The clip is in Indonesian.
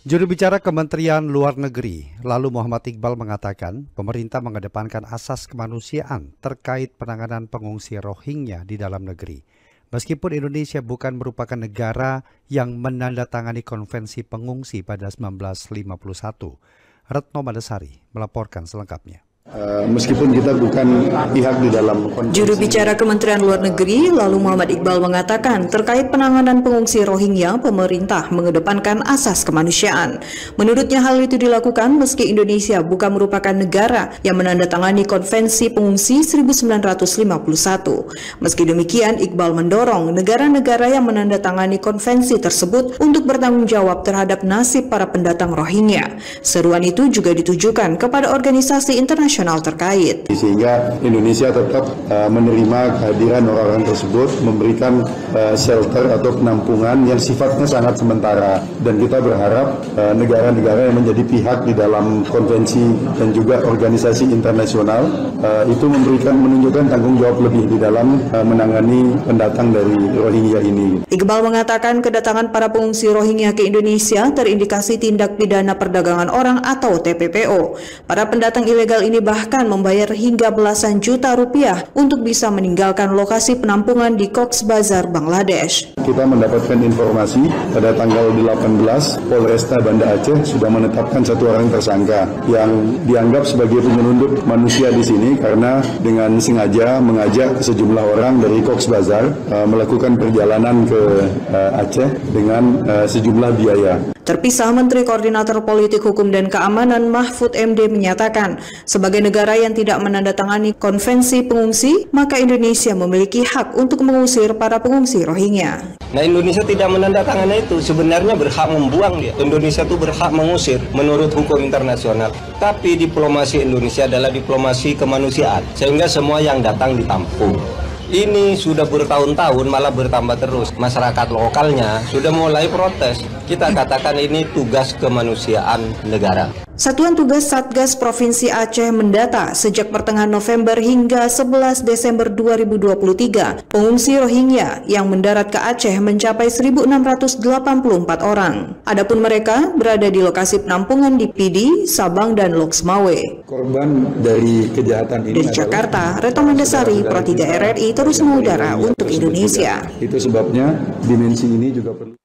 Juru bicara Kementerian Luar Negeri, lalu Muhammad Iqbal mengatakan pemerintah mengedepankan asas kemanusiaan terkait penanganan pengungsi Rohingya di dalam negeri. Meskipun Indonesia bukan merupakan negara yang menandatangani konvensi pengungsi pada 1951, Retno Madasari melaporkan selengkapnya. Meskipun kita bukan pihak di dalam konvensi. Juru bicara Kementerian Luar Negeri, lalu Muhammad Iqbal mengatakan terkait penanganan pengungsi Rohingya, pemerintah mengedepankan asas kemanusiaan. Menurutnya hal itu dilakukan meski Indonesia bukan merupakan negara yang menandatangani konvensi pengungsi 1951. Meski demikian, Iqbal mendorong negara-negara yang menandatangani konvensi tersebut untuk bertanggung jawab terhadap nasib para pendatang Rohingya. Seruan itu juga ditujukan kepada organisasi internasional terkait. Sehingga Indonesia tetap menerima kehadiran orang-orang tersebut, memberikan shelter atau penampungan yang sifatnya sangat sementara. Dan kita berharap negara-negara yang menjadi pihak di dalam konvensi dan juga organisasi internasional itu menunjukkan tanggung jawab lebih di dalam menangani pendatang dari Rohingya ini. Iqbal mengatakan kedatangan para pengungsi Rohingya ke Indonesia terindikasi tindak pidana perdagangan orang atau TPPO. Para pendatang ilegal ini bahkan membayar hingga belasan juta rupiah untuk bisa meninggalkan lokasi penampungan di Cox's Bazar, Bangladesh. Kita mendapatkan informasi pada tanggal 18 Polresta Banda Aceh sudah menetapkan satu orang tersangka yang dianggap sebagai penyelundup manusia di sini karena dengan sengaja mengajak sejumlah orang dari Cox's Bazar melakukan perjalanan ke Aceh dengan sejumlah biaya. Terpisah, Menteri Koordinator Politik Hukum dan Keamanan Mahfud MD menyatakan, sebagai negara yang tidak menandatangani konvensi pengungsi, maka Indonesia memiliki hak untuk mengusir para pengungsi Rohingya. Nah, Indonesia tidak menandatangani itu, sebenarnya berhak membuang dia. Indonesia itu berhak mengusir menurut hukum internasional. Tapi diplomasi Indonesia adalah diplomasi kemanusiaan, sehingga semua yang datang ditampung. Ini sudah bertahun-tahun malah bertambah terus. Masyarakat lokalnya sudah mulai protes. Kita katakan ini tugas kemanusiaan negara. Satuan Tugas Satgas Provinsi Aceh mendata sejak pertengahan November hingga 11 Desember 2023, pengungsi Rohingya yang mendarat ke Aceh mencapai 1.684 orang. Adapun mereka berada di lokasi penampungan di Pidi, Sabang, dan Loksmawe. Korban dari kejahatan ini dari Jakarta, Retno Madasari, Pro 3 RRI terus mengudara untuk Indonesia. Itu sebabnya dimensi ini juga perlu